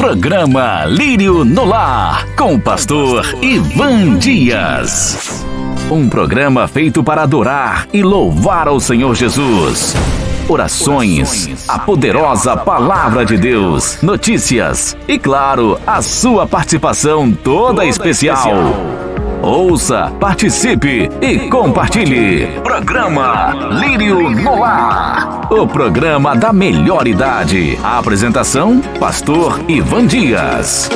Programa Lírio no Lar, com o pastor Ivan Dias. Um programa feito para adorar e louvar ao Senhor Jesus. Orações, a poderosa palavra de Deus, notícias e, claro, a sua participação toda especial. Ouça, participe e compartilhe. Programa Lírio no Lar. O programa da melhor idade. A apresentação, pastor Ivan Dias.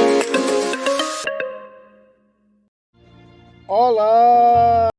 Olá!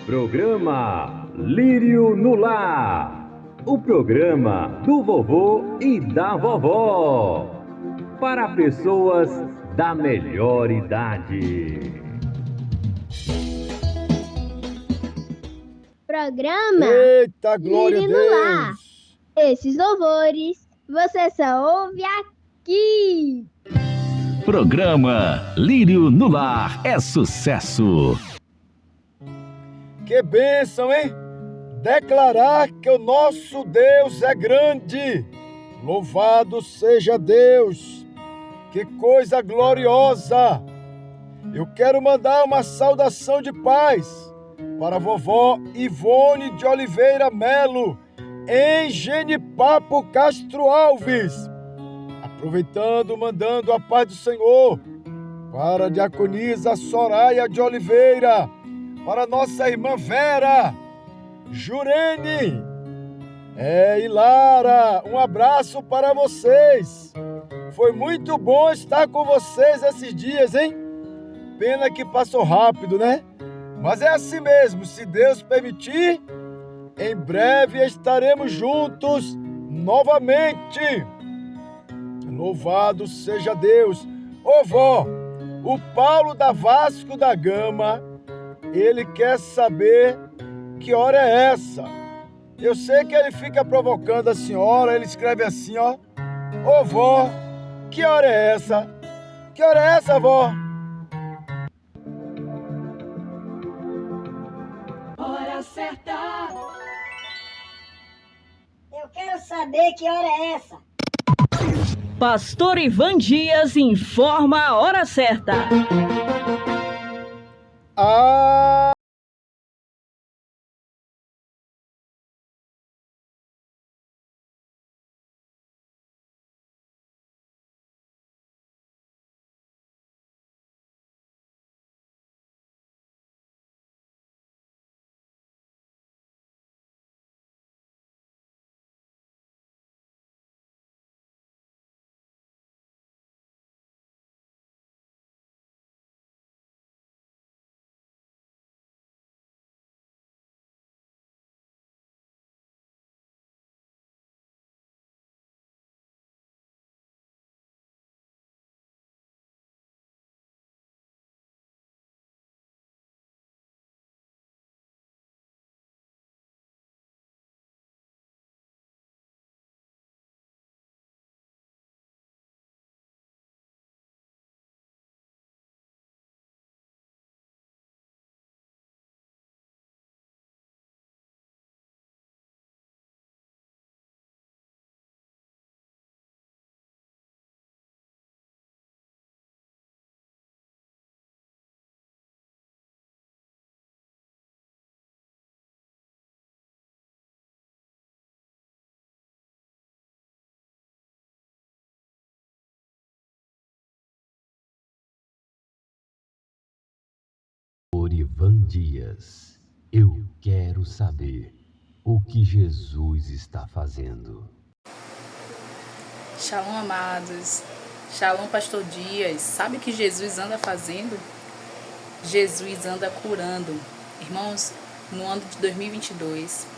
Programa Lírio no Lar. O programa do vovô e da vovó. Para pessoas da melhor idade. Programa Eita, glória a Lírio no Lar. Deus! Esses louvores você só ouve aqui. Programa Lírio no Lar é sucesso. Que bênção, hein? Declarar que o nosso Deus é grande. Louvado seja Deus. Que coisa gloriosa. Eu quero mandar uma saudação de paz para a vovó Ivone de Oliveira Melo, em Genipapo Castro Alves. Aproveitando, mandando a paz do Senhor para a diaconisa Soraya de Oliveira, para nossa irmã Vera, Jurene, e Lara, um abraço para vocês. Foi muito bom estar com vocês esses dias, hein? Pena que passou rápido, né? Mas é assim mesmo, se Deus permitir, em breve estaremos juntos novamente. Louvado seja Deus. Ô vó, o Paulo da Vasco da Gama, ele quer saber que hora é essa. Eu sei que ele fica provocando a senhora, ele escreve assim, ó. Ô vó, que hora é essa? Que hora é essa, vó? Hora certa. Eu quero saber que hora é essa. Pastor Ivan Dias informa a hora certa. Ah! Ivan Dias. Eu quero saber o que Jesus está fazendo. Shalom, amados. Shalom, pastor Dias. Sabe o que Jesus anda fazendo? Jesus anda curando. Irmãos, no ano de 2022,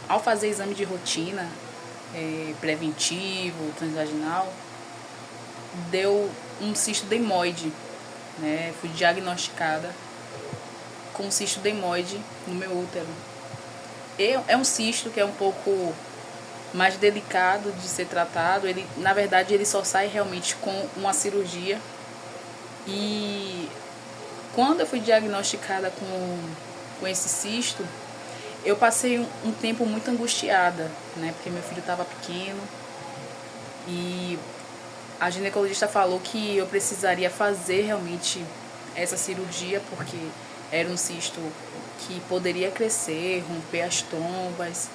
ao fazer exame de rotina, preventivo, transvaginal, deu um cisto dermoide, né? Fui diagnosticada com um cisto dermoide no meu útero. É um cisto que é um pouco mais delicado de ser tratado. Na verdade, ele só sai realmente com uma cirurgia. E quando eu fui diagnosticada com esse cisto, eu passei um tempo muito angustiada, né? Porque meu filho estava pequeno e a ginecologista falou que eu precisaria fazer realmente essa cirurgia, porque era um cisto que poderia crescer, romper as trombas.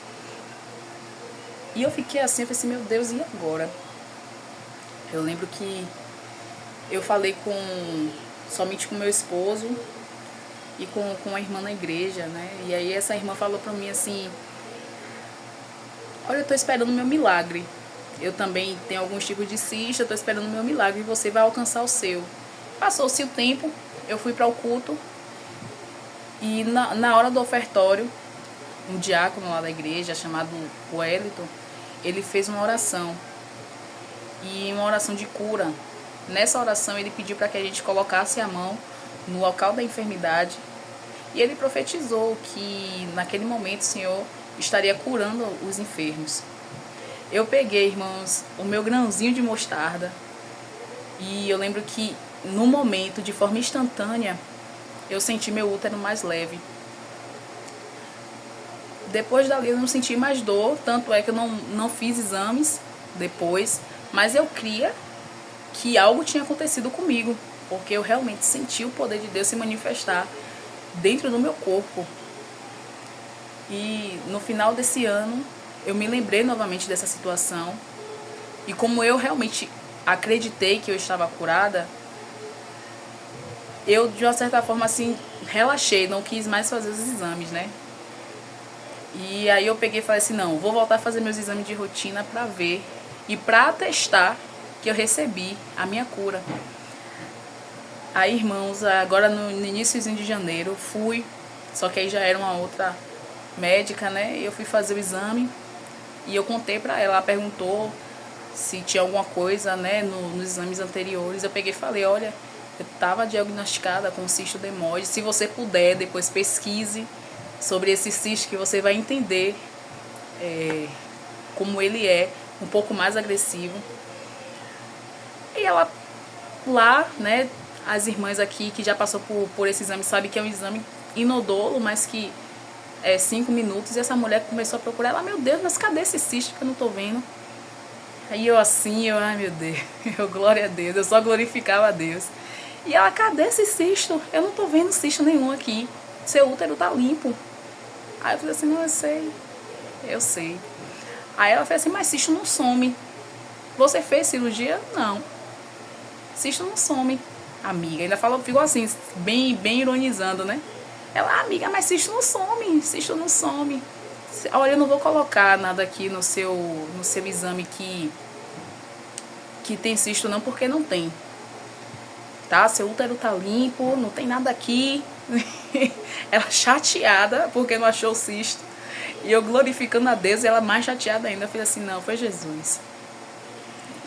E eu fiquei assim, eu falei assim, meu Deus, e agora? Eu lembro que eu falei somente com meu esposo e com uma irmã na igreja, né? E aí essa irmã falou pra mim assim, olha, eu tô esperando o meu milagre. Eu também tenho alguns tipos de cisto, eu tô esperando o meu milagre e você vai alcançar o seu. Passou-se o tempo, eu fui para o culto e na hora do ofertório, um diácono lá da igreja, chamado Wellington, ele fez uma oração. E uma oração de cura. Nessa oração ele pediu para que a gente colocasse a mão no local da enfermidade. E ele profetizou que naquele momento o Senhor estaria curando os enfermos. Eu peguei, irmãos, o meu grãozinho de mostarda. E eu lembro que no momento, de forma instantânea, eu senti meu útero mais leve. Depois dali eu não senti mais dor, tanto é que eu não fiz exames depois, mas eu cria que algo tinha acontecido comigo, porque eu realmente senti o poder de Deus se manifestar dentro do meu corpo. E no final desse ano, eu me lembrei novamente dessa situação, e como eu realmente acreditei que eu estava curada, eu de uma certa forma assim, relaxei, não quis mais fazer os exames, né? E aí eu peguei e falei assim, não, vou voltar a fazer meus exames de rotina para ver e para atestar que eu recebi a minha cura. Aí, irmãos, agora no iníciozinho de janeiro, fui, só que aí já era uma outra médica, né? Eu fui fazer o exame e eu contei para ela, ela perguntou se tinha alguma coisa, né, nos exames anteriores. Eu peguei e falei, olha, eu estava diagnosticada com cisto dermoide, se você puder, depois pesquise sobre esse cisto que você vai entender como ele é, um pouco mais agressivo. E ela lá, né, as irmãs aqui que já passou por esse exame sabem que é um exame inodolo, mas que é 5 minutos, e essa mulher começou a procurar, ela, meu Deus, mas cadê esse cisto que eu não tô vendo? Aí eu assim, ai meu Deus, glória a Deus, eu só glorificava a Deus. E ela, cadê esse cisto? Eu não tô vendo cisto nenhum aqui, seu útero tá limpo. Aí eu falei assim, não, eu sei. Aí ela fez assim, mas cisto não some. Você fez cirurgia? Não. Cisto não some. Amiga, ainda falou, ficou assim, bem ironizando, né? Ela, amiga, mas cisto não some. Olha, eu não vou colocar nada aqui no seu exame que tem cisto não, porque não tem. Tá? Seu útero tá limpo, não tem nada aqui. Ela chateada porque não achou o cisto. E eu glorificando a Deus, e ela mais chateada ainda. Eu falei assim, não, foi Jesus.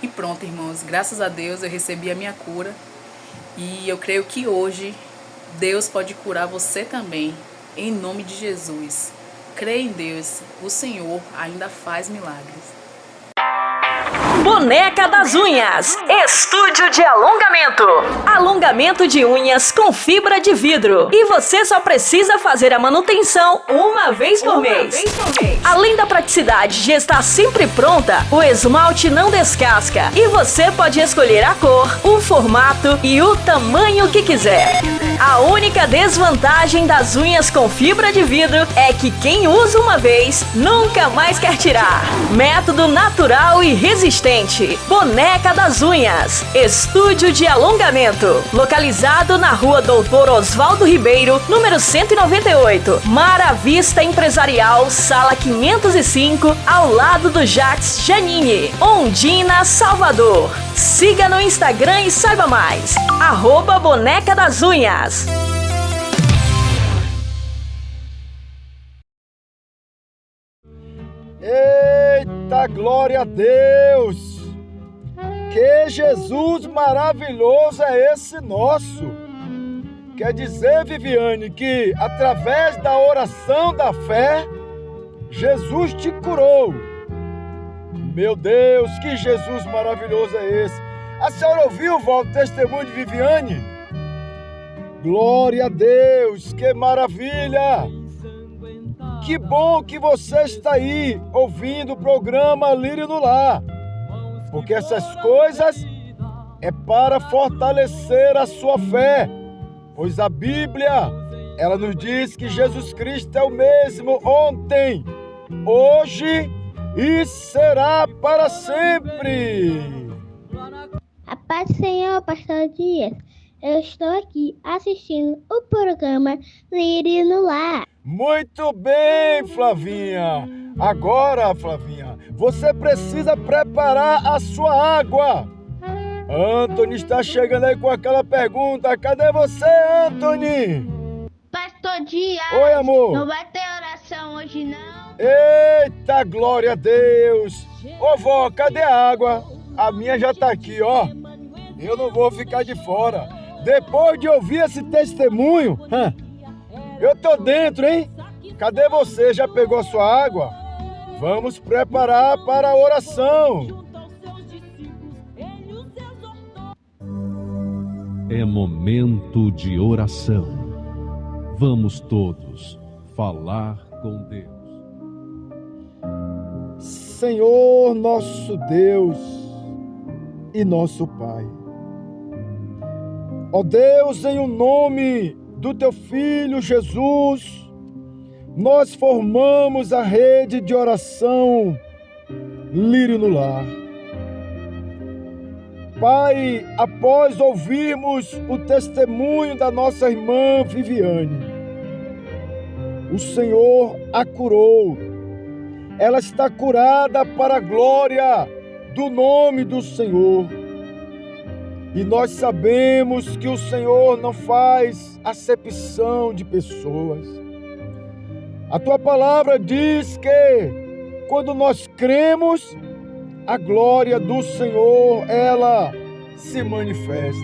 E pronto, irmãos, graças a Deus eu recebi a minha cura. E eu creio que hoje Deus pode curar você também, em nome de Jesus. Creia em Deus, o Senhor ainda faz milagres. Boneca das Unhas, estúdio de alongamento. Alongamento de unhas com fibra de vidro. E você só precisa fazer a manutenção uma vez por mês. Além da praticidade de estar sempre pronta, o esmalte não descasca. E você pode escolher a cor, o formato e o tamanho que quiser. A única desvantagem das unhas com fibra de vidro é que quem usa uma vez nunca mais quer tirar. Método natural e resistente. Novamente, Boneca das Unhas, estúdio de alongamento, localizado na rua Doutor Oswaldo Ribeiro, número 198, Mara Vista Empresarial, sala 505, ao lado do Jax Janine, Ondina, Salvador. Siga no Instagram e saiba mais, @Boneca das Unhas. Eita, glória a Deus! Que Jesus maravilhoso é esse nosso! Quer dizer, Viviane, que através da oração da fé, Jesus te curou. Meu Deus, que Jesus maravilhoso é esse! A senhora ouviu, Val, o testemunho de Viviane? Glória a Deus, que maravilha! Que bom que você está aí ouvindo o programa Lírio no Lar, porque essas coisas é para fortalecer a sua fé, pois a Bíblia, ela nos diz que Jesus Cristo é o mesmo ontem, hoje e será para sempre. A paz do Senhor, Pastor Dias. Eu estou aqui assistindo o programa Lírio no Lar. Muito bem, Flavinha. Agora, Flavinha, você precisa preparar a sua água. Antony está chegando aí com aquela pergunta. Cadê você, Antony? Pastor Dias. Oi, amor. Não vai ter oração hoje, não? Eita, glória a Deus. Ô, vó, cadê a água? A minha já tá aqui, ó. Eu não vou ficar de fora. Depois de ouvir esse testemunho, eu tô dentro, hein? Cadê você? Já pegou sua água? Vamos preparar para a oração. É momento de oração. Vamos todos falar com Deus. Senhor, nosso Deus e nosso Pai. Ó Deus, em o nome do Teu Filho Jesus, nós formamos a rede de oração Lírio no Lar. Pai, após ouvirmos o testemunho da nossa irmã Viviane, o Senhor a curou. Ela está curada para a glória do nome do Senhor. E nós sabemos que o Senhor não faz acepção de pessoas. A Tua palavra diz que quando nós cremos, a glória do Senhor, ela se manifesta.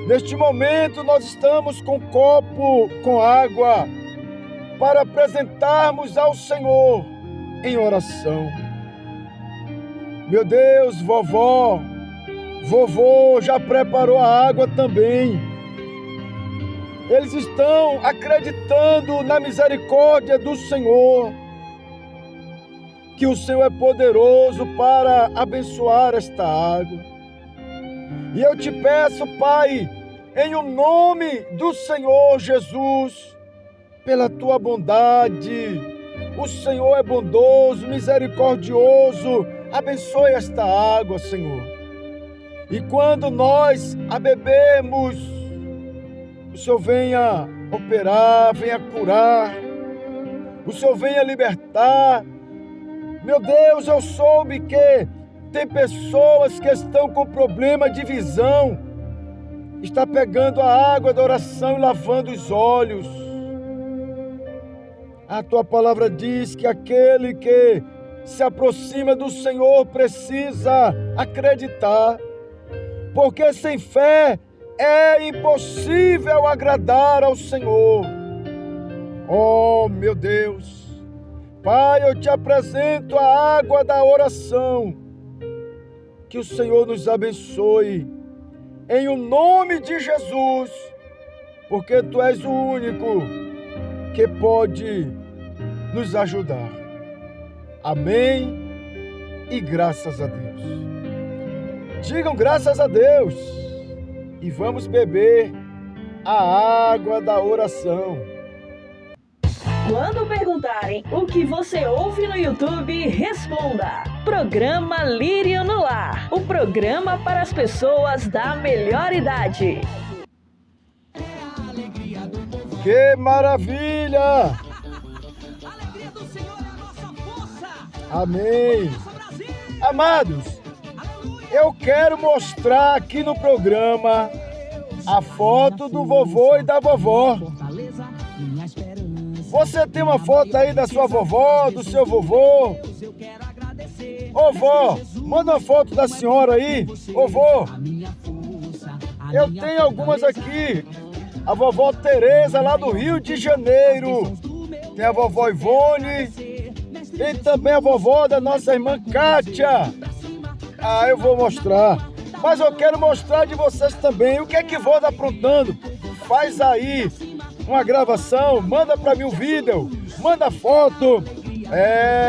Neste momento nós estamos com um copo com água para apresentarmos ao Senhor em oração. Meu Deus, vovó, vovô já preparou a água também. Eles estão acreditando na misericórdia do Senhor, que o Senhor é poderoso para abençoar esta água. E eu te peço, Pai, em o nome do Senhor Jesus, pela Tua bondade, o Senhor é bondoso, misericordioso, abençoe esta água, Senhor. E quando nós a bebemos, o Senhor venha operar, venha curar, o Senhor venha libertar. Meu Deus, eu soube que tem pessoas que estão com problema de visão, está pegando a água da oração e lavando os olhos. A Tua palavra diz que aquele que se aproxima do Senhor precisa acreditar, porque sem fé é impossível agradar ao Senhor. Oh, meu Deus! Pai, eu te apresento a água da oração. Que o Senhor nos abençoe, em o nome de Jesus, porque Tu és o único que pode nos ajudar. Amém e graças a Deus. Digam graças a Deus e vamos beber a água da oração. Quando perguntarem o que você ouve no YouTube, responda: Programa Lírio no Lar, o programa para as pessoas da melhor idade. Que maravilha! Amém. Amados, eu quero mostrar aqui no programa a foto do vovô e da vovó. Você tem uma foto aí da sua vovó, do seu vovô? Ô vó, manda uma foto da senhora aí. Ô vó, eu tenho algumas aqui. A vovó Tereza, lá do Rio de Janeiro. Tem a vovó Ivone. Tem também a vovó da nossa irmã Kátia. Ah, eu vou mostrar. Mas eu quero mostrar de vocês também. O que é que vó tá aprontando? Faz aí uma gravação, manda pra mim um vídeo, manda foto.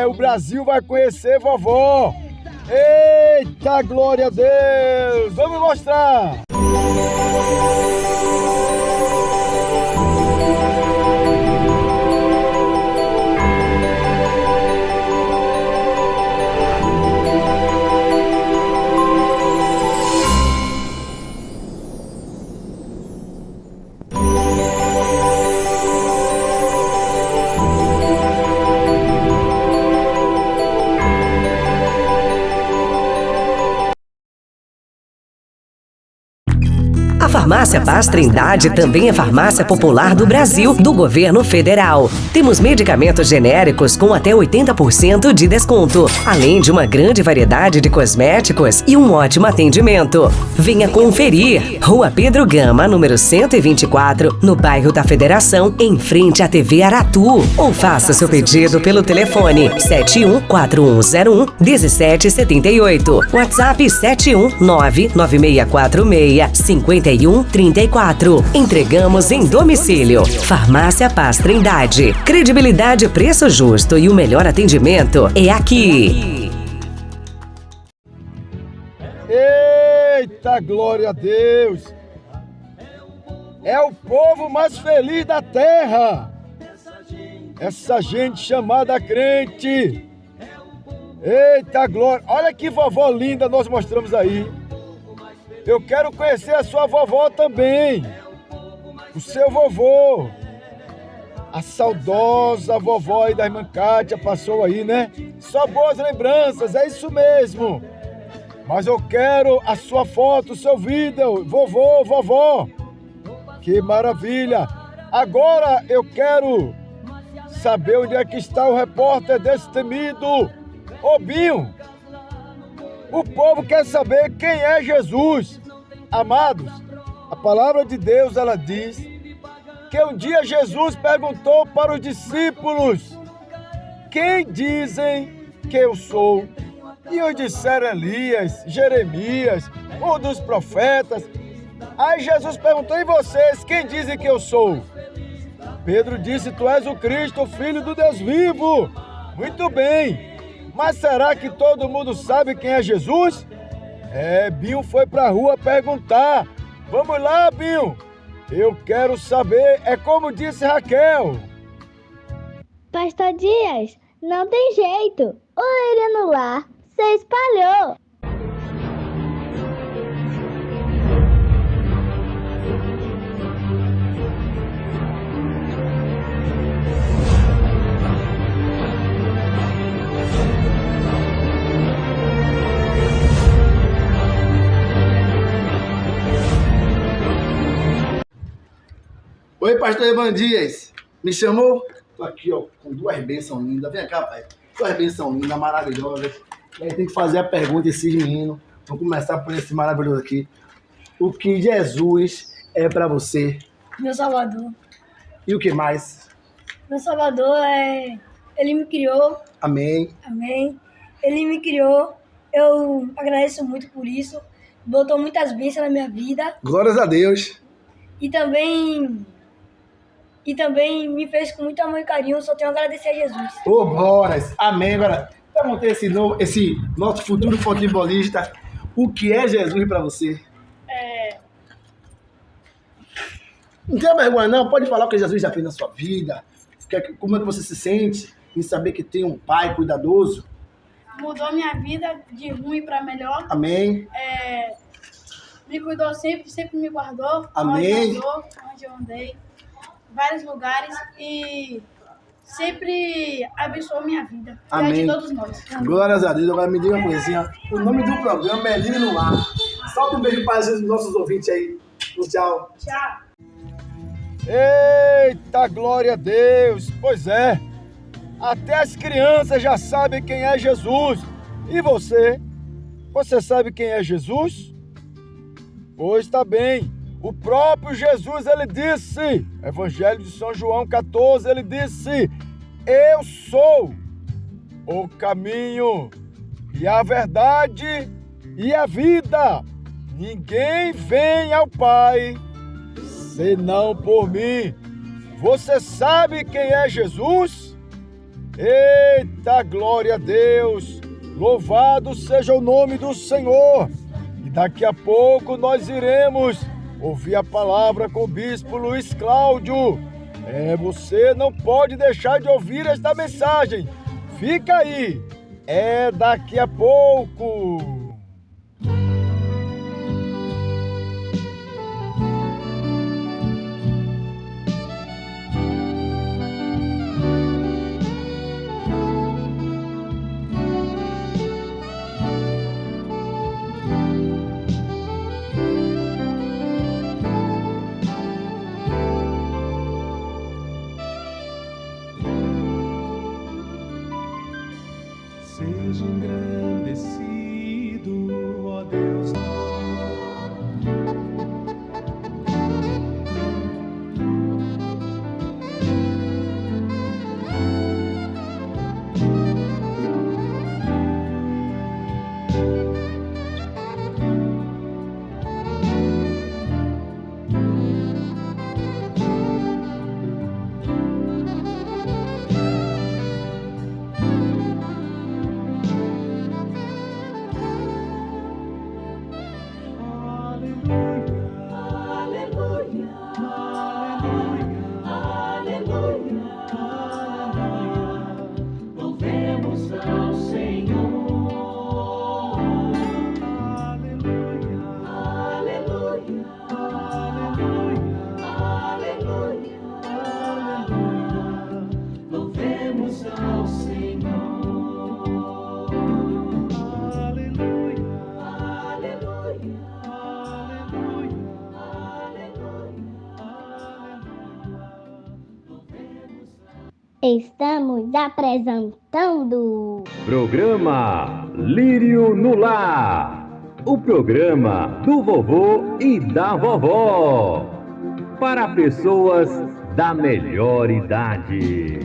O Brasil vai conhecer vovó. Eita, glória a Deus! Vamos mostrar! A Farmácia Paz Trindade também é farmácia popular do Brasil, do governo federal. Temos medicamentos genéricos com até 80% de desconto, além de uma grande variedade de cosméticos e um ótimo atendimento. Venha conferir. Rua Pedro Gama, número 124, no bairro da Federação, em frente à TV Aratu. Ou faça seu pedido pelo telefone 714101-1778. WhatsApp 71996465134. Entregamos em domicílio. Farmácia Paz Trindade. Credibilidade, preço justo e o melhor atendimento é aqui. Eita, glória a Deus! É o povo mais feliz da terra. Essa gente chamada crente. Eita, glória! Olha que vovó linda nós mostramos aí. Eu quero conhecer a sua vovó também, o seu vovô, a saudosa vovó aí da irmã Kátia passou aí, né? Só boas lembranças, é isso mesmo. Mas eu quero a sua foto, o seu vídeo, vovô, vovó. Que maravilha. Agora eu quero saber onde é que está o repórter destemido, ô Binho. O povo quer saber quem é Jesus. Amados, a palavra de Deus, ela diz que um dia Jesus perguntou para os discípulos: quem dizem que eu sou? E os disseram Elias, Jeremias, um dos profetas. Aí Jesus perguntou: e vocês, quem dizem que eu sou? Pedro disse: tu és o Cristo, o Filho do Deus vivo. Muito bem. Mas será que todo mundo sabe quem é Jesus? Binho foi pra rua perguntar. Vamos lá, Binho. Eu quero saber, é como disse Raquel. Pastor Dias, não tem jeito. O Lírio no Lar se espalhou. Oi, pastor Ivan Dias. Me chamou? Tô aqui, ó, com duas bênçãos lindas. Vem cá, pai. Duas bênçãos lindas, maravilhosas. E aí tem que fazer a pergunta a esses meninos. Vamos começar por esse maravilhoso aqui. O que Jesus é pra você? Meu Salvador. E o que mais? Meu Salvador Ele me criou. Amém. Amém. Ele me criou. Eu agradeço muito por isso. Botou muitas bênçãos na minha vida. Glórias a Deus. E também me fez com muito amor e carinho. Só tenho a agradecer a Jesus. Ô, glórias. Amém. Agora, vamos ter esse nosso futuro futebolista. O que é Jesus pra você? Não tem vergonha, não. Pode falar o que Jesus já fez na sua vida. Como é que você se sente em saber que tem um pai cuidadoso? mudou minha vida de ruim para melhor. Amém. Me cuidou sempre me guardou. Amém. Onde eu andei, vários lugares e sempre abençoou minha vida. Amém. E a de todos nós. Glórias a Deus. Agora me diga uma coisinha. O nome do programa é Lírio no Lar. Solta um beijo para os nossos ouvintes aí. Tchau. Tchau. Eita, glória a Deus! Pois é, até as crianças já sabem quem é Jesus. E você? Você sabe quem é Jesus? Pois está bem. O próprio Jesus, ele disse, Evangelho de São João 14, ele disse: eu sou o caminho e a verdade e a vida. Ninguém vem ao Pai senão por mim. Você sabe quem é Jesus? Eita, glória a Deus! Louvado seja o nome do Senhor! E daqui a pouco nós iremos ouvir a palavra com o Bispo Luiz Cláudio. Você não pode deixar de ouvir esta mensagem. Fica aí! É daqui a pouco! Seja engrandecido, ó Deus. Estamos apresentando Programa Lírio no Lar, o programa do vovô e da vovó, para pessoas da melhor idade.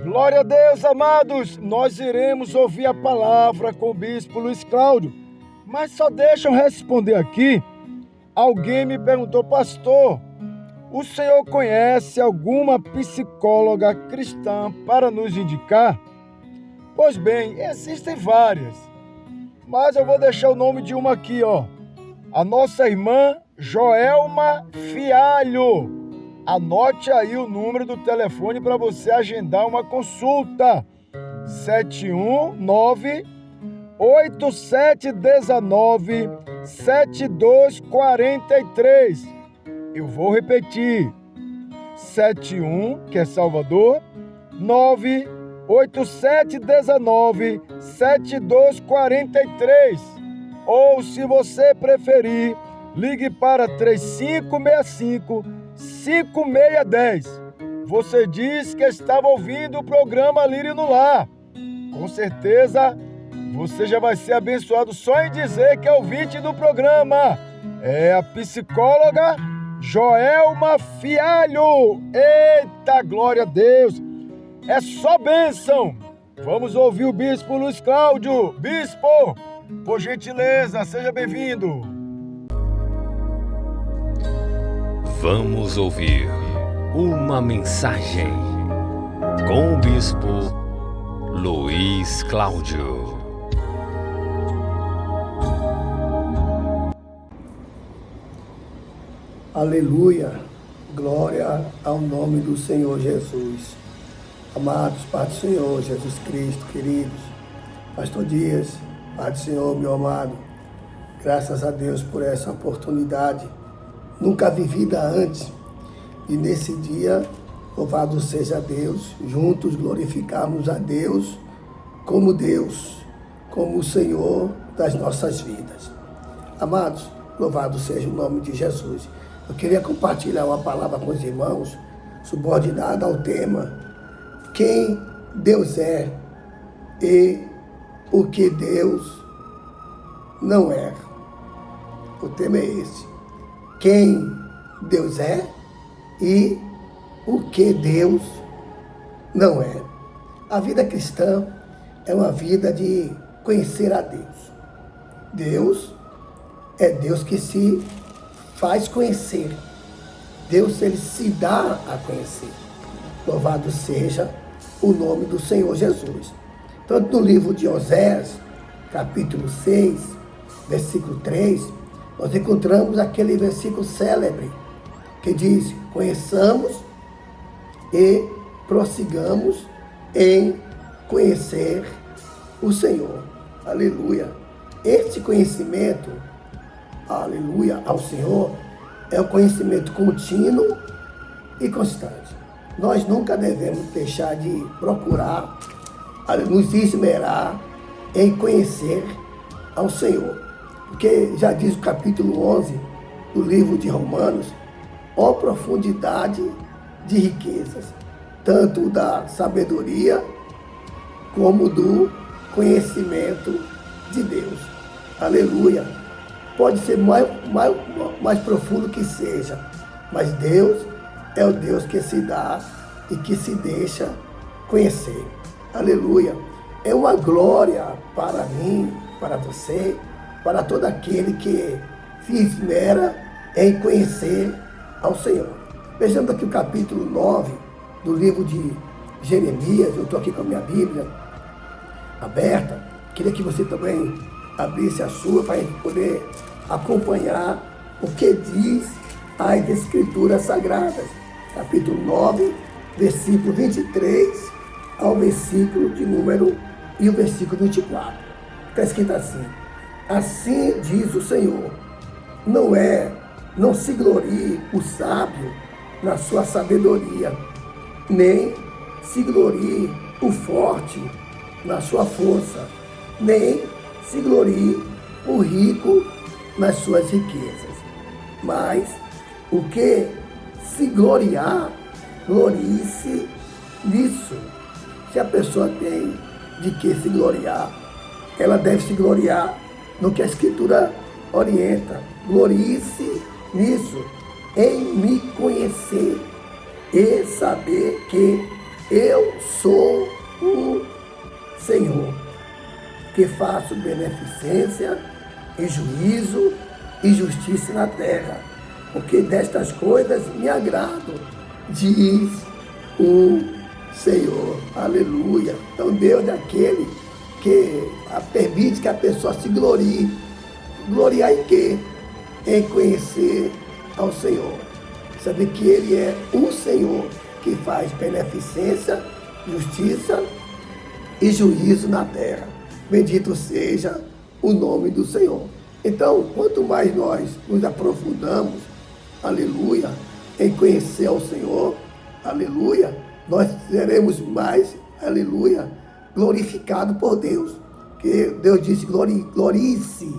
Glória a Deus, amados! Nós iremos ouvir a palavra com o Bispo Luiz Cláudio, mas só deixa eu responder aqui. Alguém me perguntou: pastor, o senhor conhece alguma psicóloga cristã para nos indicar? Pois bem, existem várias, mas eu vou deixar o nome de uma aqui, ó. A nossa irmã Joelma Fialho. Anote aí o número do telefone para você agendar uma consulta. 719-8719-7243. Eu vou repetir. 71, que é Salvador, 98719-7243. Ou, se você preferir, ligue para 3565-5610. Você diz que estava ouvindo o programa Lírio no Lar. Com certeza, você já vai ser abençoado só em dizer que é ouvinte do programa. É a psicóloga Joelma Fialho. Eita, glória a Deus! É só bênção! Vamos ouvir o Bispo Luiz Cláudio. Bispo, por gentileza, seja bem-vindo. Vamos ouvir uma mensagem com o Bispo Luiz Cláudio. Aleluia. Glória ao nome do Senhor Jesus. Amados, Pai do Senhor, Jesus Cristo, queridos, Pastor Dias, Pai do Senhor, meu amado, graças a Deus por essa oportunidade, nunca vivida antes, e nesse dia, louvado seja Deus, juntos glorificarmos a Deus, como o Senhor das nossas vidas. Amados, louvado seja o nome de Jesus. Eu queria compartilhar uma palavra com os irmãos, subordinada ao tema, quem Deus é e o que Deus não é. O tema é esse. Quem Deus é e o que Deus não é. A vida cristã é uma vida de conhecer a Deus. Deus é Deus que se faz conhecer. Deus, ele se dá a conhecer. Louvado seja o nome do Senhor Jesus. Tanto no livro de Oséias, capítulo 6, versículo 3, nós encontramos aquele versículo célebre que diz: conheçamos e prossigamos em conhecer o Senhor. Aleluia. Este conhecimento, aleluia, ao Senhor, é o conhecimento contínuo e constante. Nós nunca devemos deixar de procurar, nos esmerar em conhecer ao Senhor. Porque já diz o capítulo 11 do livro de Romanos, ó profundidade de riquezas, tanto da sabedoria como do conhecimento de Deus. Aleluia. Pode ser mais profundo que seja, mas Deus é o Deus que se dá e que se deixa conhecer. Aleluia. É uma glória para mim, para você, para todo aquele que se esmera em conhecer ao Senhor. Vejamos aqui o capítulo 9 do livro de Jeremias. Eu estou aqui com a minha Bíblia aberta. Queria que você também abrisse a sua para poder acompanhar o que diz as Escrituras Sagradas. Capítulo 9, versículo 23 ao versículo de número e o versículo 24. Está escrito assim: assim diz o Senhor, não se glorie o sábio na sua sabedoria, nem se glorie o forte na sua força, nem se glorie o rico nas suas riquezas. Mas o que se gloriar, glorie-se nisso. Se a pessoa tem de que se gloriar, ela deve se gloriar no que a Escritura orienta. Glorie-se nisso, em me conhecer e saber que eu sou o Senhor, que faço beneficência e juízo e justiça na terra, porque destas coisas me agrado, diz o Senhor. Aleluia. Então Deus é aquele que permite que a pessoa se glorie. Gloriar em quê? Em conhecer ao Senhor. Saber que Ele é o Senhor que faz beneficência, justiça e juízo na terra. Bendito seja o nome do Senhor. Então, quanto mais nós nos aprofundamos, aleluia, em conhecer ao Senhor, aleluia, nós seremos mais, aleluia, glorificados por Deus. Que Deus disse: glorie-se.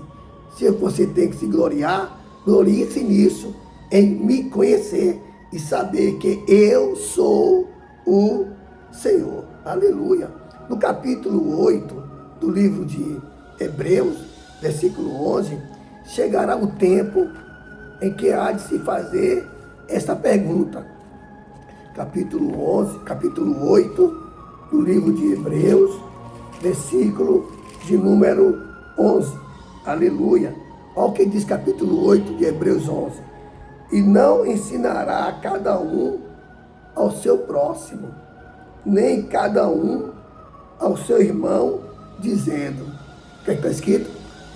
Se você tem que se gloriar, glorie-se nisso, em me conhecer e saber que eu sou o Senhor. Aleluia. No capítulo 8 do livro de Hebreus, versículo 11, chegará o tempo em que há de se fazer esta pergunta. Capítulo 8 do livro de Hebreus, versículo de número 11. Aleluia. Olha o que diz capítulo 8 de Hebreus 11. E não ensinará a cada um ao seu próximo, nem cada um ao seu irmão, dizendo, o que está escrito?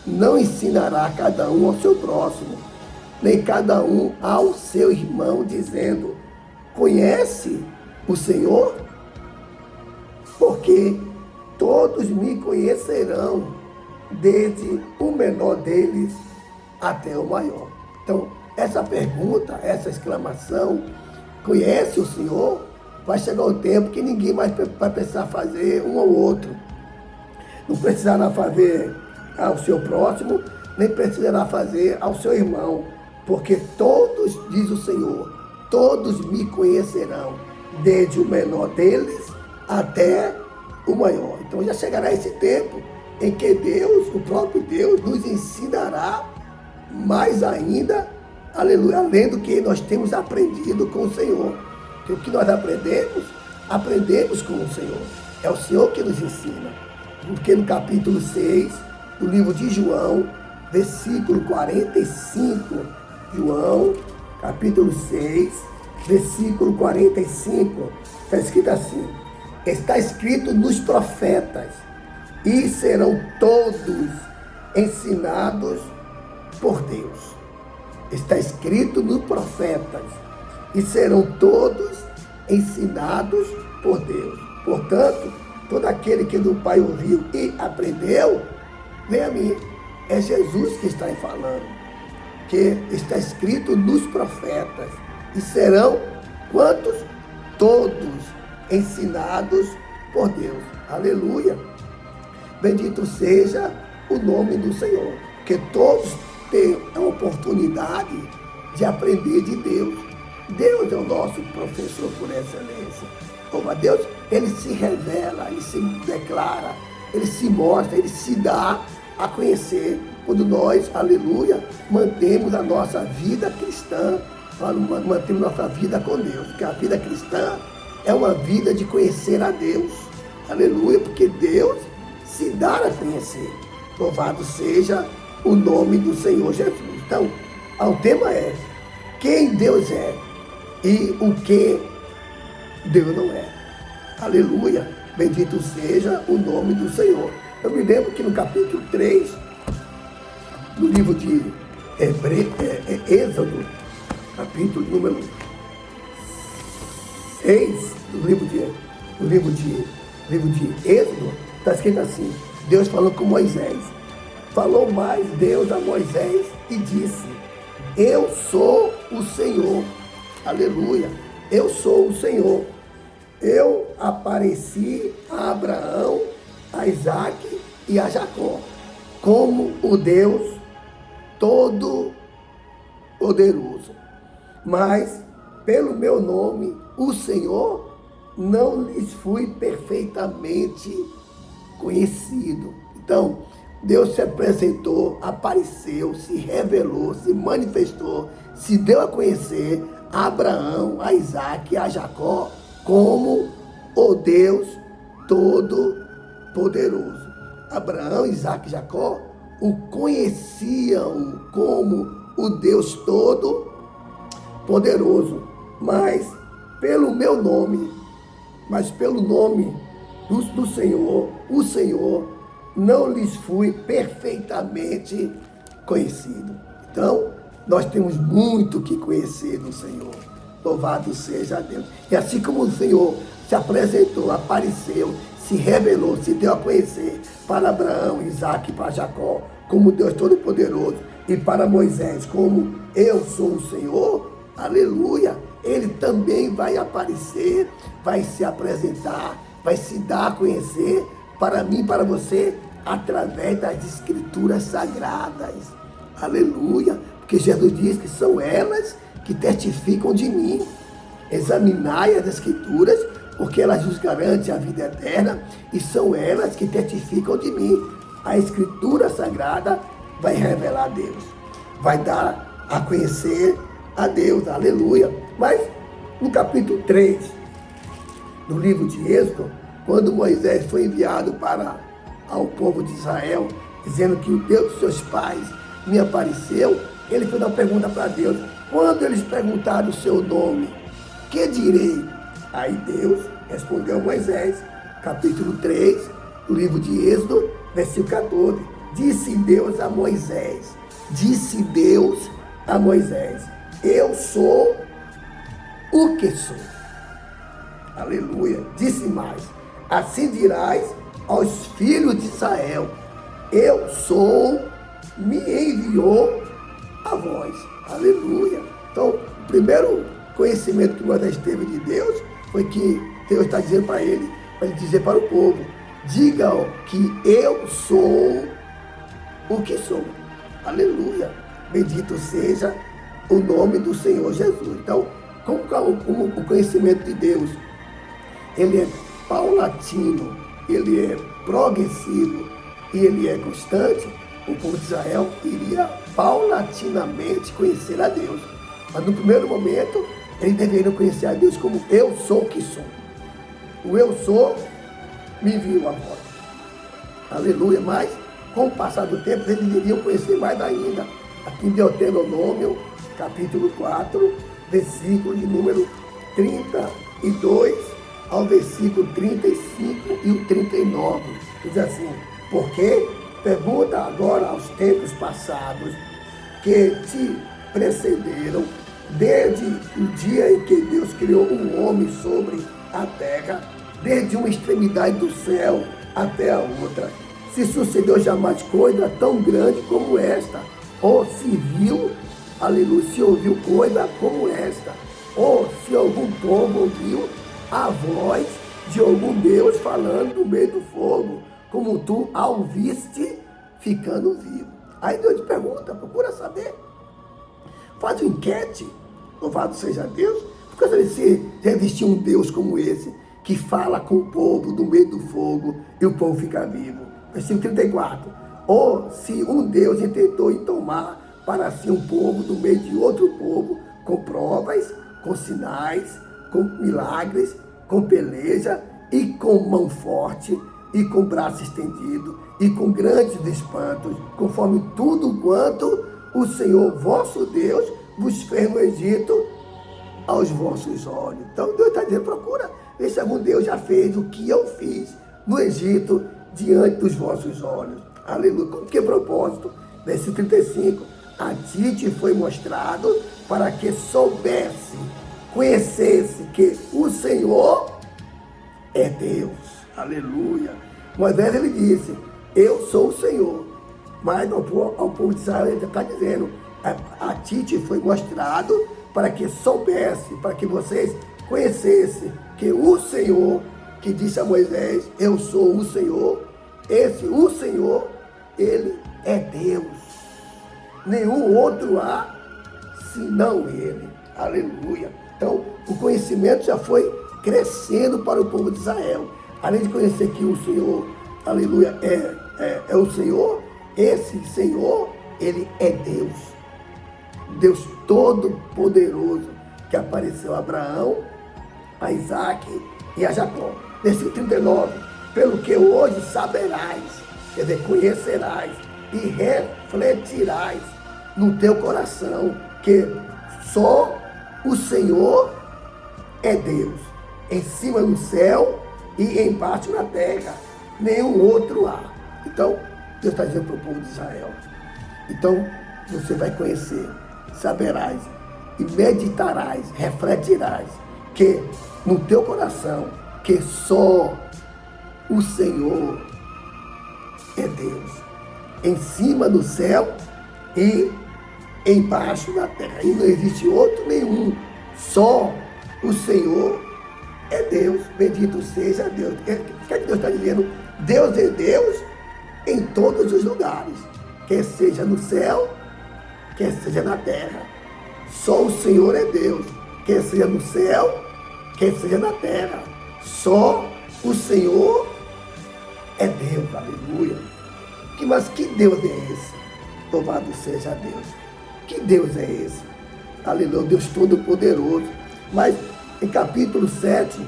Não ensinará a cada um ao seu próximo, nem cada um ao seu irmão, dizendo: conhece o Senhor? Porque todos me conhecerão, desde o menor deles até o maior. Então, essa pergunta, essa exclamação, conhece o Senhor? Vai chegar o tempo que ninguém mais vai precisar fazer um ao outro. Não precisará fazer ao seu próximo, nem precisará fazer ao seu irmão. Porque todos, diz o Senhor, todos me conhecerão, desde o menor deles até o maior. Então já chegará esse tempo em que Deus, o próprio Deus, nos ensinará mais ainda, aleluia, além do que nós temos aprendido com o Senhor. Porque o que nós aprendemos com o Senhor. É o Senhor que nos ensina. Porque no capítulo 6 do livro de João, versículo 45, João, capítulo 6, versículo 45, está escrito assim: está escrito nos profetas, e serão todos ensinados por Deus. Está escrito nos profetas, e serão todos ensinados por Deus. Portanto, todo aquele que do Pai ouviu e aprendeu, vem a mim. É Jesus que está falando, que está escrito nos profetas, e serão quantos? Todos ensinados por Deus. Aleluia! Bendito seja o nome do Senhor, que todos têm a oportunidade de aprender de Deus. Deus é o nosso professor por excelência. Louva a Deus, ele se revela, ele se declara, ele se mostra, ele se dá a conhecer quando nós, aleluia, mantemos a nossa vida cristã, mantemos nossa vida com Deus. Porque a vida cristã é uma vida de conhecer a Deus. Aleluia, porque Deus se dá a conhecer. Louvado seja o nome do Senhor Jesus. Então, o tema é: quem Deus é e o que Deus não é. Aleluia, bendito seja o nome do Senhor. Eu me lembro que no capítulo 3, do livro de Êxodo, capítulo número 6, do livro de Êxodo, está escrito assim: Deus falou com Moisés. Falou mais Deus a Moisés e disse: eu sou o Senhor. Aleluia, eu sou o Senhor. Eu apareci a Abraão, a Isaque e a Jacó como o Deus Todo-Poderoso. Mas, pelo meu nome, o Senhor, não lhes fui perfeitamente conhecido. Então, Deus se apresentou, apareceu, se revelou, se manifestou, se deu a conhecer a Abraão, a Isaque e a Jacó como o Deus Todo-Poderoso. Abraão, Isaque e Jacó o conheciam como o Deus Todo-Poderoso, mas pelo nome do Senhor, o Senhor, não lhes fui perfeitamente conhecido. Então, nós temos muito que conhecer do Senhor. Louvado seja Deus. E assim como o Senhor se apresentou, apareceu, se revelou, se deu a conhecer para Abraão, Isaque e para Jacó como Deus Todo-Poderoso, e para Moisés como eu sou o Senhor, aleluia, ele também vai aparecer, vai se apresentar, vai se dar a conhecer para mim e para você através das Escrituras Sagradas. Aleluia, porque Jesus diz que são elas que testificam de mim. Examinai as Escrituras, porque elas nos garantem a vida eterna, e são elas que testificam de mim. A Escritura Sagrada vai revelar a Deus, vai dar a conhecer a Deus, aleluia. Mas no capítulo 3 do livro de Êxodo, quando Moisés foi enviado ao povo de Israel, dizendo que o Deus dos seus pais me apareceu, ele fez uma pergunta para Deus: quando eles perguntaram o seu nome, que direi? Aí Deus respondeu a Moisés, capítulo 3 do livro de Êxodo, versículo 14. Disse Deus a Moisés, disse Deus a Moisés: eu sou o que sou. Aleluia. Disse mais: assim dirás aos filhos de Israel: eu sou, me enviou a vós. Aleluia. Então, o primeiro conhecimento que Moisés teve de Deus foi que Deus está dizendo para ele dizer para o povo: digam que eu sou o que sou. Aleluia. Bendito seja o nome do Senhor Jesus. Então, como o conhecimento de Deus, ele é paulatino, ele é progressivo e ele é constante, o povo de Israel iria paulatinamente conhecer a Deus. Mas no primeiro momento, eles deveriam conhecer a Deus como eu sou o que sou. O eu sou me enviou a vós. Aleluia. Mas, com o passar do tempo, eles deveriam conhecer mais ainda. Aqui em Deuteronômio, capítulo 4, versículo de número 32 ao versículo 35 e o 39. Diz assim: porque pergunta agora aos tempos passados que te precederam, desde o dia em que Deus criou um homem sobre a terra, desde uma extremidade do céu até a outra, se sucedeu jamais coisa tão grande como esta, ou se viu, aleluia, se ouviu coisa como esta, ou se algum povo ouviu a voz de algum Deus falando no meio do fogo, como tu a ouviste ficando vivo. Aí Deus te pergunta, procura saber, faz uma enquete, louvado seja Deus, porque se existir um Deus como esse, que fala com o povo no meio do fogo e o povo fica vivo. Versículo 34. Ou se um Deus intentou tomar para si um povo do meio de outro povo, com provas, com sinais, com milagres, com peleja e com mão forte, e com braço estendido, e com grandes espantos, conforme tudo quanto o Senhor vosso Deus vos fez no Egito aos vossos olhos. Então Deus está dizendo, procura ver se algum Deus já fez o que eu fiz no Egito diante dos vossos olhos. Aleluia. Com que propósito? Versículo 35. A ti te foi mostrado para que soubesse, conhecesse que o Senhor é Deus. Aleluia. Moisés, ele disse, eu sou o Senhor. Mas ao povo de Israel ele está dizendo, a ti te foi mostrado para que soubesse, para que vocês conhecessem que o Senhor, que disse a Moisés, eu sou o Senhor, o Senhor, ele é Deus. Nenhum outro há, senão ele. Aleluia. Então, o conhecimento já foi crescendo para o povo de Israel. Além de conhecer que o Senhor, aleluia, é o Senhor, esse Senhor, ele é Deus. Deus Todo-Poderoso, que apareceu a Abraão, a Isaac e a Jacó. Versículo 39. Pelo que hoje saberás, quer dizer, conhecerás e refletirás no teu coração que só o Senhor é Deus. Em cima no céu e embaixo na terra, nenhum outro há. Então, Deus está dizendo para o povo de Israel. Então, você vai conhecer, saberás e meditarás, refletirás que no teu coração, que só o Senhor é Deus. Em cima do céu e embaixo na terra. E não existe outro nenhum. Só o Senhor é Deus. Bendito seja Deus. O que é que Deus está dizendo? Deus é Deus em todos os lugares. Quer seja no céu, quer seja na terra. Só o Senhor é Deus. Quer seja no céu, quer seja na terra. Só o Senhor é Deus. Aleluia. Mas que Deus é esse? Louvado seja Deus. Que Deus é esse? Aleluia. Deus Todo-Poderoso. Mas em capítulo 7,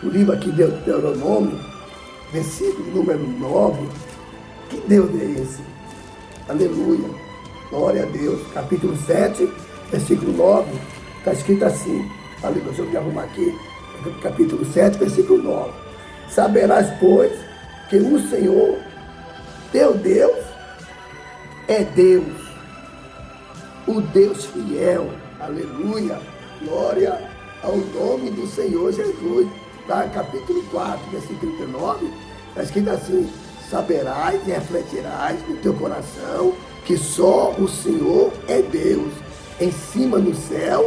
o livro aqui de Deuteronômio, versículo número 9, que Deus é esse? Aleluia. Glória a Deus. Capítulo 7, versículo 9, está escrito assim. Aleluia. Deixa eu me arrumar aqui. Capítulo 7, versículo 9. Saberás, pois, que o Senhor, teu Deus, é Deus, o Deus fiel. Aleluia. Glória ao nome do Senhor Jesus. Tá? Capítulo 4, versículo 39, está escrito assim: saberás e refletirás no teu coração que só o Senhor é Deus, em cima no céu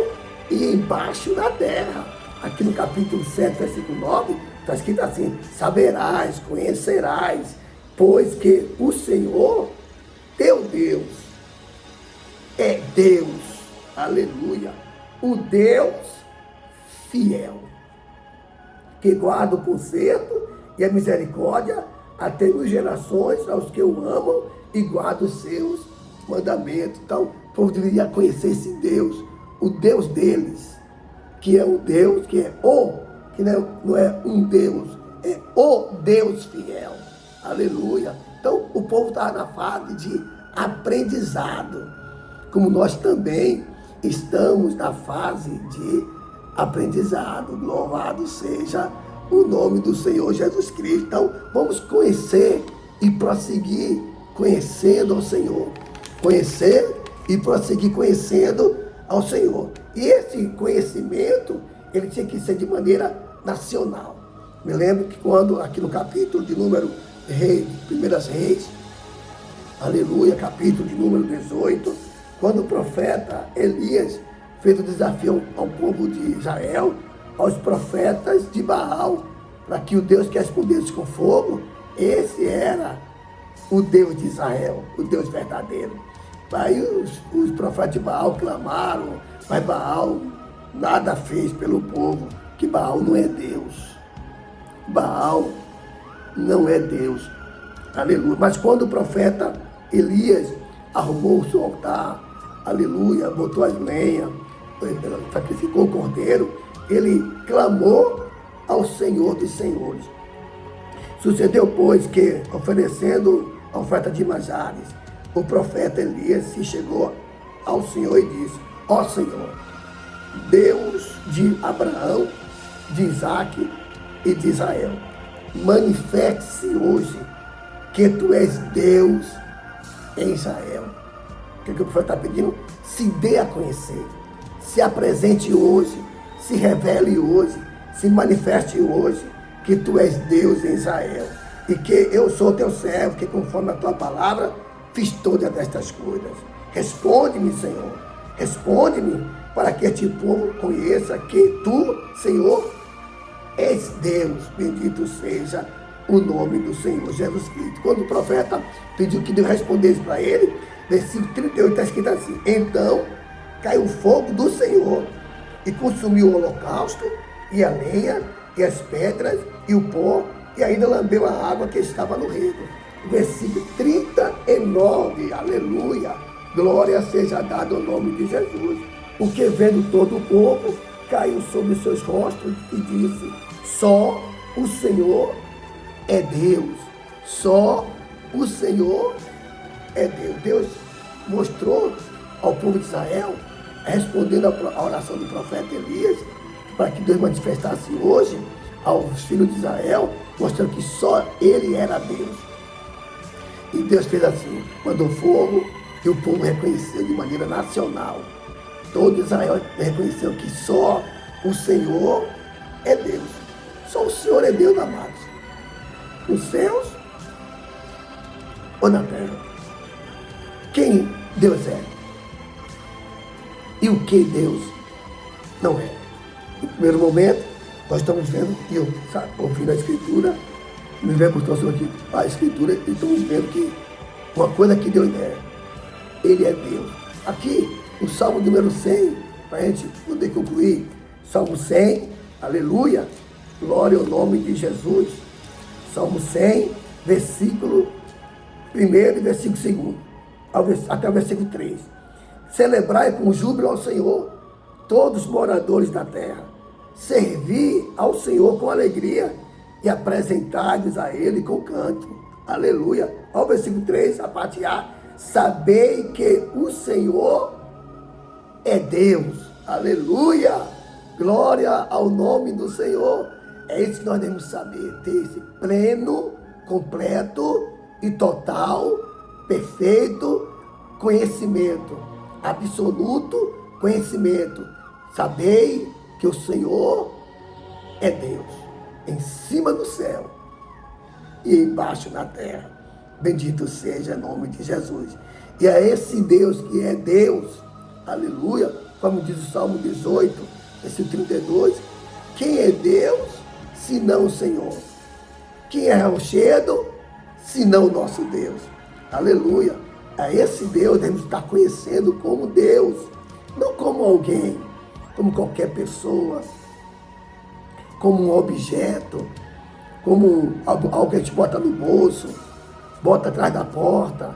e embaixo na terra. Aqui no capítulo 7, versículo 9, está escrito assim: saberás, conhecerás, pois que o Senhor, teu Deus, é Deus. Aleluia. O Deus fiel, que guarda o conserto e a misericórdia até 1000 gerações aos que o amam e guardam os seus mandamentos. Então, o povo deveria conhecer esse Deus, o Deus deles, que é o Deus, que não é um Deus, é o Deus fiel. Aleluia. Então, o povo estava na fase de aprendizado, como nós também estamos na fase de aprendizado. Louvado seja o nome do Senhor Jesus Cristo. Então, vamos conhecer e prosseguir conhecendo ao Senhor. Conhecer e prosseguir conhecendo ao Senhor. E esse conhecimento, ele tinha que ser de maneira nacional. Me lembro que quando, aqui no capítulo de número Primeiras Reis, aleluia, capítulo de número 18, quando o profeta Elias fez o desafio ao povo de Israel, aos profetas de Baal, para que o Deus que respondesse com fogo, esse era o Deus de Israel, o Deus verdadeiro. Aí os profetas de Baal clamaram, mas Baal nada fez pelo povo, que Baal não é Deus. Baal não é Deus. Aleluia. Mas quando o profeta Elias arrumou o seu altar, aleluia, botou as lenhas, sacrificou o cordeiro, ele clamou ao Senhor dos Senhores. Sucedeu, pois, que, oferecendo a oferta de manjares, o profeta Elias se chegou ao Senhor e disse: ó Senhor, Deus de Abraão, de Isaque e de Israel, manifeste-se hoje que tu és Deus em Israel. O que o profeta está pedindo? Se dê a conhecer, se apresente hoje, se revele hoje, se manifeste hoje, que tu és Deus em Israel, e que eu sou teu servo, que conforme a tua palavra fiz todas estas coisas. Responde-me, Senhor, responde-me, para que este povo conheça que tu, Senhor, és Deus. Bendito seja o nome do Senhor Jesus Cristo. Quando o profeta pediu que Deus respondesse para ele, versículo 38 está escrito assim: então caiu o fogo do Senhor e consumiu o holocausto e a lenha e as pedras e o pó, e ainda lambeu a água que estava no rego. Versículo 39, aleluia, glória seja dada ao nome de Jesus. O que vendo todo o povo, caiu sobre os seus rostos e disse: só o Senhor é Deus, só o Senhor é Deus. Deus mostrou ao povo de Israel, respondendo à oração do profeta Elias, para que Deus manifestasse hoje aos filhos de Israel, mostrando que só ele era Deus. E Deus fez assim, mandou fogo, e o povo reconheceu de maneira nacional. Todo Israel reconheceu que só o Senhor é Deus. Só o Senhor é Deus, amados. Nos céus ou na terra. Quem Deus é? E o que Deus não é? No primeiro momento, nós estamos vendo, e eu ouvindo a Escritura, me mostrando aqui a Escritura, e estamos vendo que uma coisa que Deus é, Ele é Deus. Aqui, o Salmo número 100, para a gente poder concluir, Salmo 100, aleluia, glória ao nome de Jesus. Salmo 100, versículo 1 e versículo 2, até o versículo 3. Celebrai com júbilo ao Senhor, todos os moradores da terra. Servi ao Senhor com alegria e apresentai-vos a Ele com canto. Aleluia. Ao versículo 3, a parte A. Sabei que o Senhor é Deus. Aleluia. Glória ao nome do Senhor. É isso que nós devemos saber. Ter esse pleno, completo e total, perfeito conhecimento absoluto conhecimento. Sabei que o Senhor é Deus, em cima do céu e embaixo na terra. Bendito seja o nome de Jesus. E é esse Deus que é Deus, aleluia, como diz o Salmo 18, versículo 32, quem é Deus, senão o Senhor? Quem é rochedo, senão o nosso Deus? Aleluia. A esse Deus devemos estar conhecendo como Deus, não como alguém, como qualquer pessoa, como um objeto, como algo que a gente bota no bolso, bota atrás da porta,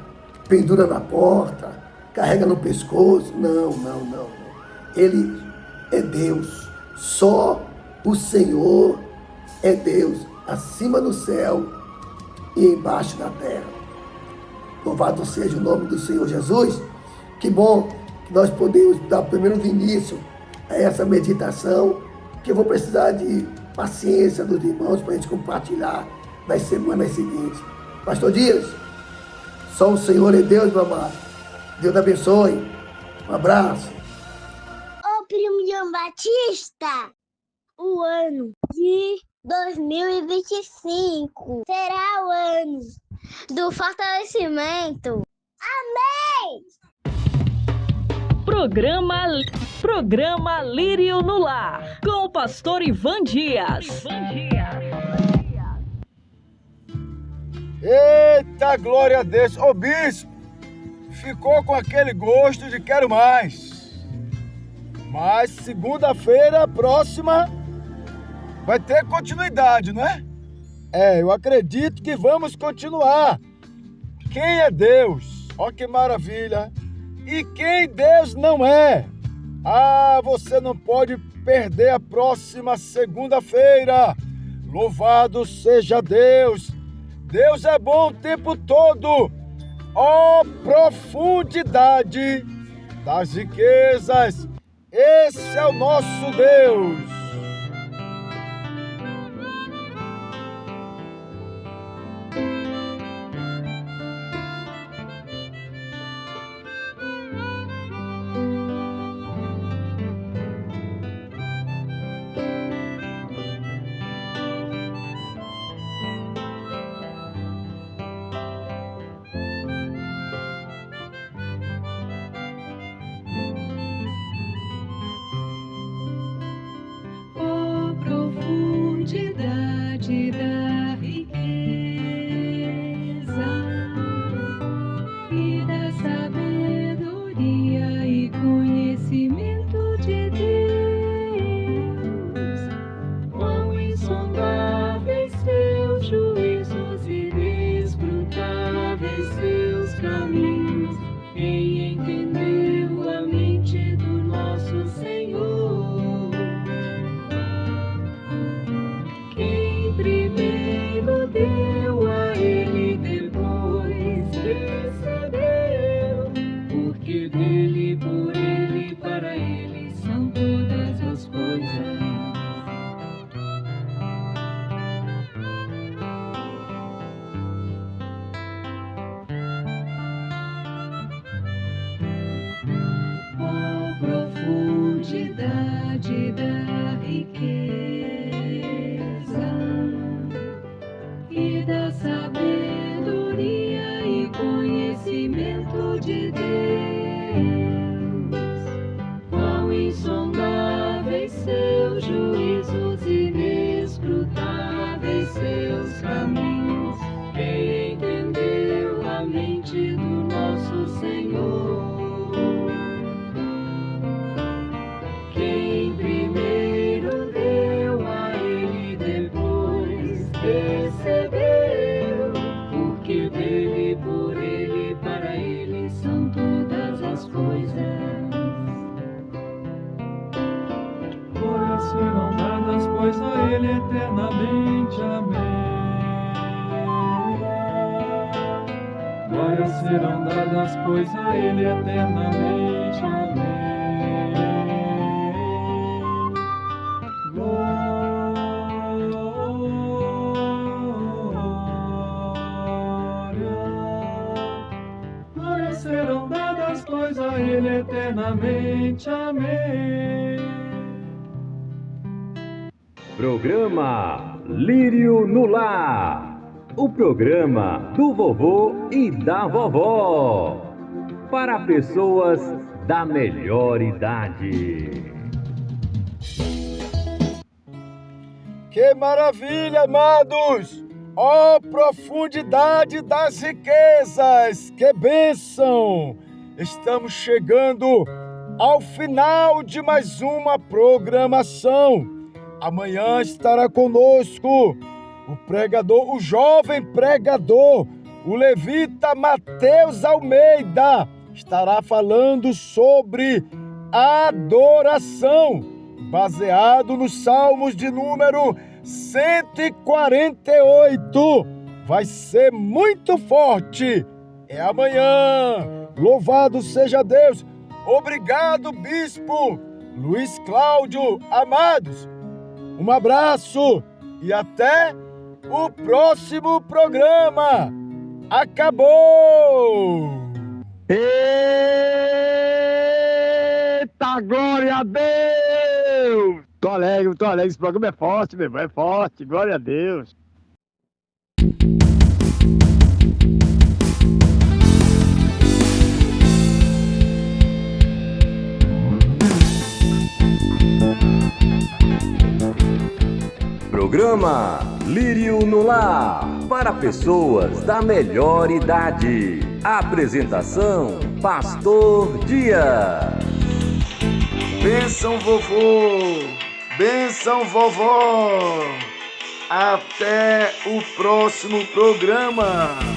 pendura na porta, carrega no pescoço. Não. Ele é Deus. Só o Senhor é Deus, acima do céu e embaixo da terra. Louvado seja o nome do Senhor Jesus. Que bom que nós podemos dar primeiro início a essa meditação, que eu vou precisar de paciência dos irmãos para a gente compartilhar nas semanas seguintes. Pastor Dias, só o Senhor é Deus, meu amado. Deus abençoe. Um abraço. Ô, primo João Batista, o ano de 2025 será o ano do fortalecimento. Amém! Programa Lírio no Lar, com o pastor Ivan Dias. Eita, glória a Deus. Ô bispo, ficou com aquele gosto de quero mais. Mas segunda-feira próxima vai ter continuidade, não é? Eu acredito que vamos continuar. Quem é Deus? Ó que maravilha. E quem Deus não é? Você não pode perder a próxima segunda-feira. Louvado seja Deus. Deus é bom o tempo todo. Ó profundidade das riquezas. Esse é o nosso Deus. Profundidade da riqueza e da sabedoria e conhecimento de Deus, quão insondáveis seus juízos e inescrutáveis seus caminhos, quem entendeu a mente do nosso Senhor? Primeiro deu a ele, depois recebeu, porque dele, por ele, para ele são todas as coisas. Oh, profundidade da riqueza e da sabedoria e conhecimento de Deus, quão insondáveis seus juízos e inescrutáveis seus caminhos, quem entendeu a mente do nosso Senhor? Quem primeiro deu a ele, depois recebeu, porque dele, por ele, para ele são todas as coisas. Glórias serão dadas, pois a ele eternamente. Amém. Glórias serão dadas, pois a ele eternamente. Amém. Glórias serão dadas, pois a ele eternamente. eternamente. Amém. Programa Lírio no Lar. O programa do vovô e da vovó. Para pessoas da melhor idade. Que maravilha, amados! Ó profundidade das riquezas! Que bênção! Estamos chegando ao final de mais uma programação. Amanhã estará conosco o pregador, o jovem pregador, o levita Mateus Almeida. Estará falando sobre adoração, baseado nos Salmos de número 148. Vai ser muito forte. É amanhã. Louvado seja Deus. Obrigado, Bispo Luiz Cláudio. Amados, um abraço e até o próximo programa. Acabou! Eita, glória a Deus! Tô alegre, esse programa é forte, meu irmão, é forte, glória a Deus. Programa Lírio no Lar. Para pessoas da melhor idade. Apresentação: Pastor Dias. Bênção, vovô! Bênção, vovó! Até o próximo programa!